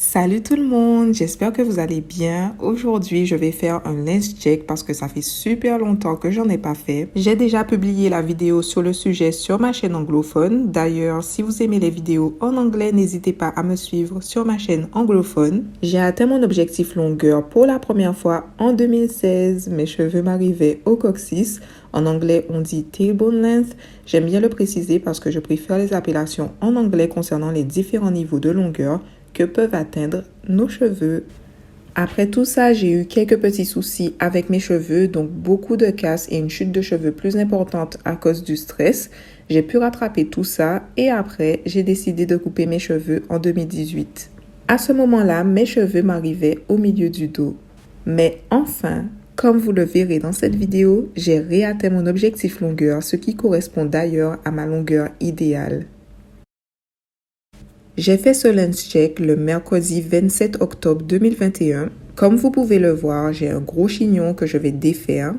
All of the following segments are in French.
Salut tout le monde, j'espère que vous allez bien. Aujourd'hui, je vais faire un lens check parce que ça fait super longtemps que j'en ai pas fait. J'ai déjà publié la vidéo sur le sujet sur ma chaîne anglophone. D'ailleurs, si vous aimez les vidéos en anglais, n'hésitez pas à me suivre sur ma chaîne anglophone. J'ai atteint mon objectif longueur pour la première fois en 2016. Mes cheveux m'arrivaient au coccyx. En anglais, on dit tailbone length. J'aime bien le préciser parce que je préfère les appellations en anglais concernant les différents niveaux de longueur que peuvent atteindre nos cheveux. Après tout ça, j'ai eu quelques petits soucis avec mes cheveux, donc beaucoup de casse et une chute de cheveux plus importante à cause du stress. J'ai pu rattraper tout ça et après, j'ai décidé de couper mes cheveux en 2018. À ce moment-là, mes cheveux m'arrivaient au milieu du dos. Mais enfin, comme vous le verrez dans cette vidéo, j'ai réatteint mon objectif longueur, ce qui correspond d'ailleurs à ma longueur idéale. J'ai fait ce lens check le mercredi 27 octobre 2021. Comme vous pouvez le voir, j'ai un gros chignon que je vais défaire.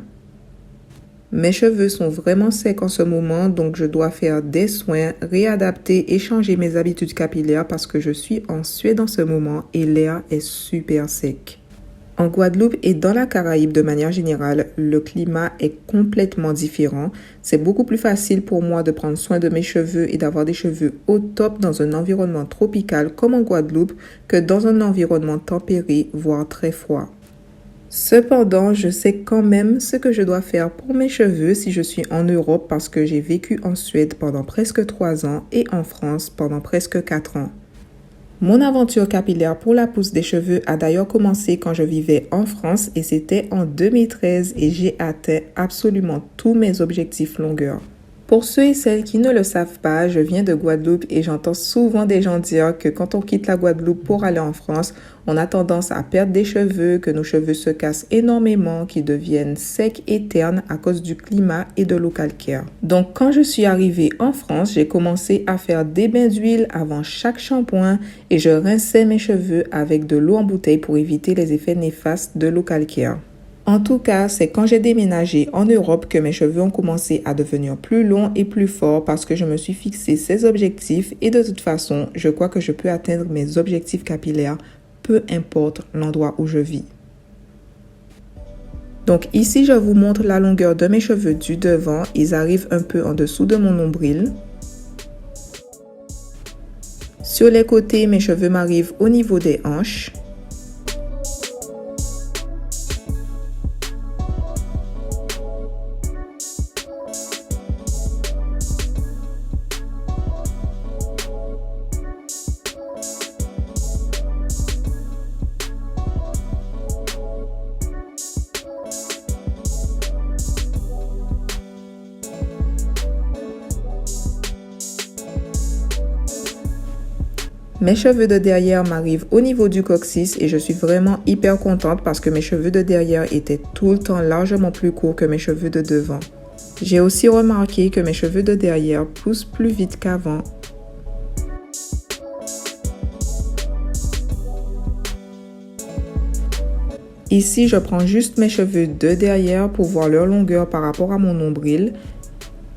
Mes cheveux sont vraiment secs en ce moment, donc je dois faire des soins, réadapter et changer mes habitudes capillaires parce que je suis en Suède en ce moment et l'air est super sec. En Guadeloupe et dans la Caraïbe de manière générale, le climat est complètement différent. C'est beaucoup plus facile pour moi de prendre soin de mes cheveux et d'avoir des cheveux au top dans un environnement tropical comme en Guadeloupe que dans un environnement tempéré, voire très froid. Cependant, je sais quand même ce que je dois faire pour mes cheveux si je suis en Europe parce que j'ai vécu en Suède pendant presque 3 ans et en France pendant presque 4 ans. Mon aventure capillaire pour la pousse des cheveux a d'ailleurs commencé quand je vivais en France et c'était en 2013 et j'ai atteint absolument tous mes objectifs longueur. Pour ceux et celles qui ne le savent pas, je viens de Guadeloupe et j'entends souvent des gens dire que quand on quitte la Guadeloupe pour aller en France, on a tendance à perdre des cheveux, que nos cheveux se cassent énormément, qu'ils deviennent secs et ternes à cause du climat et de l'eau calcaire. Donc quand je suis arrivée en France, j'ai commencé à faire des bains d'huile avant chaque shampoing et je rinçais mes cheveux avec de l'eau en bouteille pour éviter les effets néfastes de l'eau calcaire. En tout cas, c'est quand j'ai déménagé en Europe que mes cheveux ont commencé à devenir plus longs et plus forts parce que je me suis fixé ces objectifs et de toute façon, je crois que je peux atteindre mes objectifs capillaires, peu importe l'endroit où je vis. Donc ici, je vous montre la longueur de mes cheveux du devant. Ils arrivent un peu en dessous de mon nombril. Sur les côtés, mes cheveux m'arrivent au niveau des hanches. Mes cheveux de derrière m'arrivent au niveau du coccyx et je suis vraiment hyper contente parce que mes cheveux de derrière étaient tout le temps largement plus courts que mes cheveux de devant. J'ai aussi remarqué que mes cheveux de derrière poussent plus vite qu'avant. Ici, je prends juste mes cheveux de derrière pour voir leur longueur par rapport à mon nombril.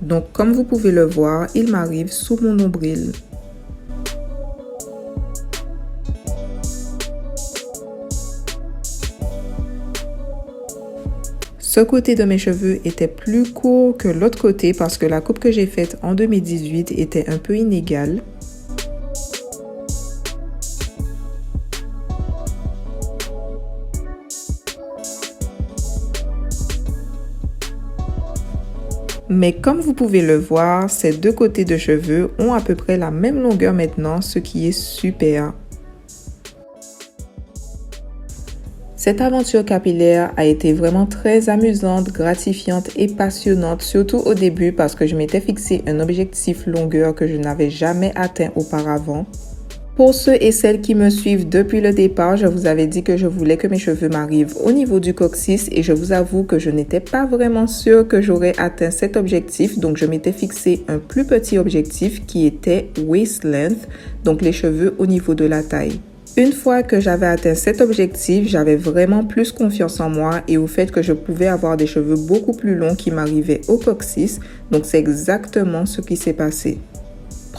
Donc, comme vous pouvez le voir, ils m'arrivent sous mon nombril. Ce côté de mes cheveux était plus court que l'autre côté parce que la coupe que j'ai faite en 2018 était un peu inégale. Mais comme vous pouvez le voir, ces deux côtés de cheveux ont à peu près la même longueur maintenant, ce qui est super. Cette aventure capillaire a été vraiment très amusante, gratifiante et passionnante, surtout au début parce que je m'étais fixé un objectif longueur que je n'avais jamais atteint auparavant. Pour ceux et celles qui me suivent depuis le départ, je vous avais dit que je voulais que mes cheveux m'arrivent au niveau du coccyx et je vous avoue que je n'étais pas vraiment sûre que j'aurais atteint cet objectif, donc je m'étais fixé un plus petit objectif qui était waist length, donc les cheveux au niveau de la taille. Une fois que j'avais atteint cet objectif, j'avais vraiment plus confiance en moi et au fait que je pouvais avoir des cheveux beaucoup plus longs qui m'arrivaient au coccyx, donc c'est exactement ce qui s'est passé.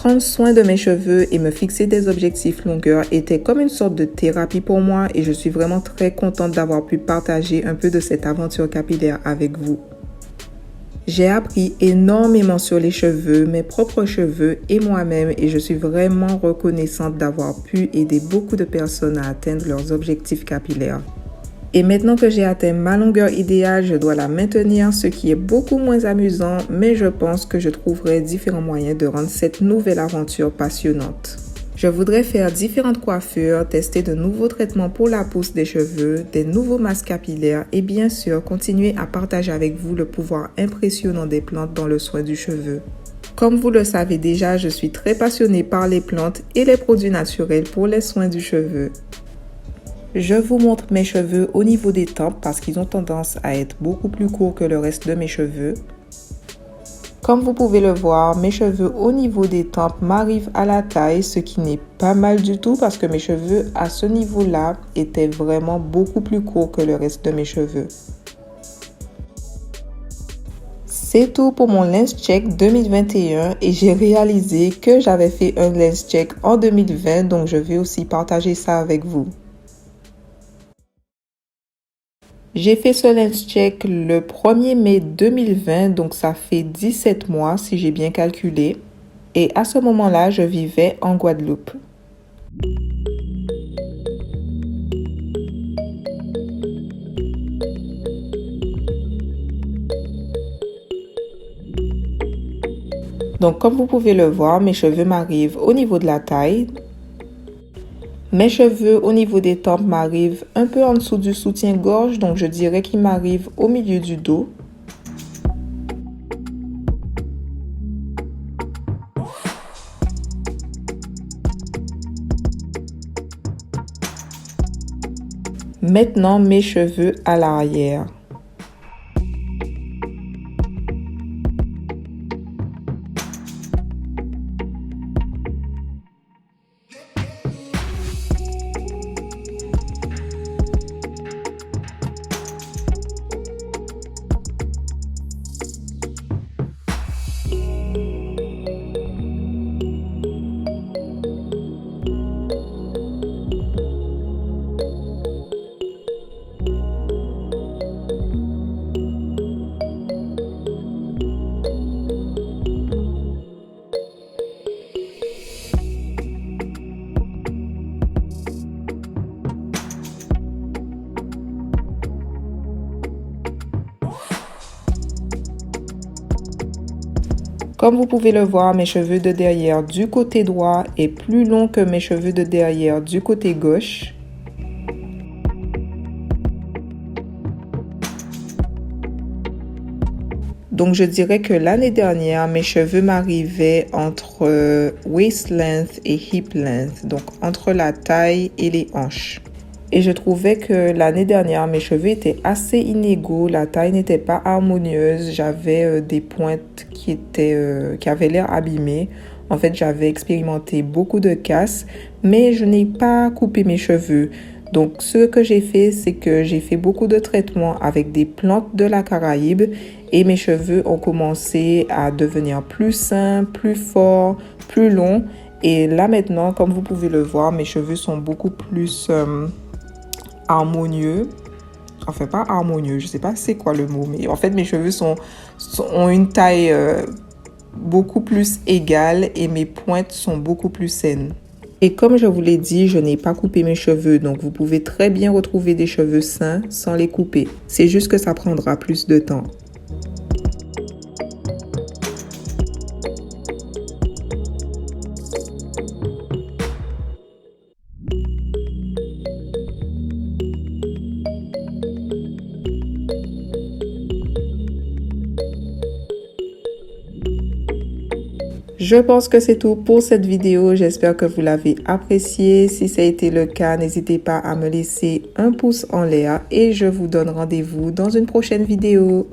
Prendre soin de mes cheveux et me fixer des objectifs longueur était comme une sorte de thérapie pour moi et je suis vraiment très contente d'avoir pu partager un peu de cette aventure capillaire avec vous. J'ai appris énormément sur les cheveux, mes propres cheveux et moi-même et je suis vraiment reconnaissante d'avoir pu aider beaucoup de personnes à atteindre leurs objectifs capillaires. Et maintenant que j'ai atteint ma longueur idéale, je dois la maintenir, ce qui est beaucoup moins amusant, mais je pense que je trouverai différents moyens de rendre cette nouvelle aventure passionnante. Je voudrais faire différentes coiffures, tester de nouveaux traitements pour la pousse des cheveux, des nouveaux masques capillaires et bien sûr continuer à partager avec vous le pouvoir impressionnant des plantes dans le soin du cheveu. Comme vous le savez déjà, je suis très passionnée par les plantes et les produits naturels pour les soins du cheveu. Je vous montre mes cheveux au niveau des tempes parce qu'ils ont tendance à être beaucoup plus courts que le reste de mes cheveux. Comme vous pouvez le voir, mes cheveux au niveau des tempes m'arrivent à la taille, ce qui n'est pas mal du tout parce que mes cheveux à ce niveau-là étaient vraiment beaucoup plus courts que le reste de mes cheveux. C'est tout pour mon lens check 2021 et j'ai réalisé que j'avais fait un lens check en 2020, donc je vais aussi partager ça avec vous. J'ai fait ce lens check le 1er mai 2020, donc ça fait 17 mois si j'ai bien calculé. Et à ce moment-là, je vivais en Guadeloupe. Donc comme vous pouvez le voir, mes cheveux m'arrivent au niveau de la taille. Mes cheveux au niveau des tempes m'arrivent un peu en dessous du soutien-gorge, donc je dirais qu'ils m'arrivent au milieu du dos. Maintenant, mes cheveux à l'arrière. Comme vous pouvez le voir, mes cheveux de derrière du côté droit est plus long que mes cheveux de derrière du côté gauche. Donc je dirais que l'année dernière, mes cheveux m'arrivaient entre waist length et hip length, donc entre la taille et les hanches. Et je trouvais que l'année dernière, mes cheveux étaient assez inégaux, la taille n'était pas harmonieuse, j'avais des pointes qui avaient l'air abîmées. En fait, j'avais expérimenté beaucoup de casses, mais je n'ai pas coupé mes cheveux. Donc, ce que j'ai fait, c'est que j'ai fait beaucoup de traitements avec des plantes de la Caraïbe et mes cheveux ont commencé à devenir plus sains, plus forts, plus longs. Et là maintenant, comme vous pouvez le voir, mes cheveux sont beaucoup plus harmonieux. Enfin, pas harmonieux, je sais pas c'est quoi le mot, mais en fait, mes cheveux ont une taille beaucoup plus égale et mes pointes sont beaucoup plus saines. Et comme je vous l'ai dit, je n'ai pas coupé mes cheveux, donc vous pouvez très bien retrouver des cheveux sains sans les couper. C'est juste que ça prendra plus de temps. Je pense que c'est tout pour cette vidéo. J'espère que vous l'avez appréciée. Si ça a été le cas, n'hésitez pas à me laisser un pouce en l'air et je vous donne rendez-vous dans une prochaine vidéo.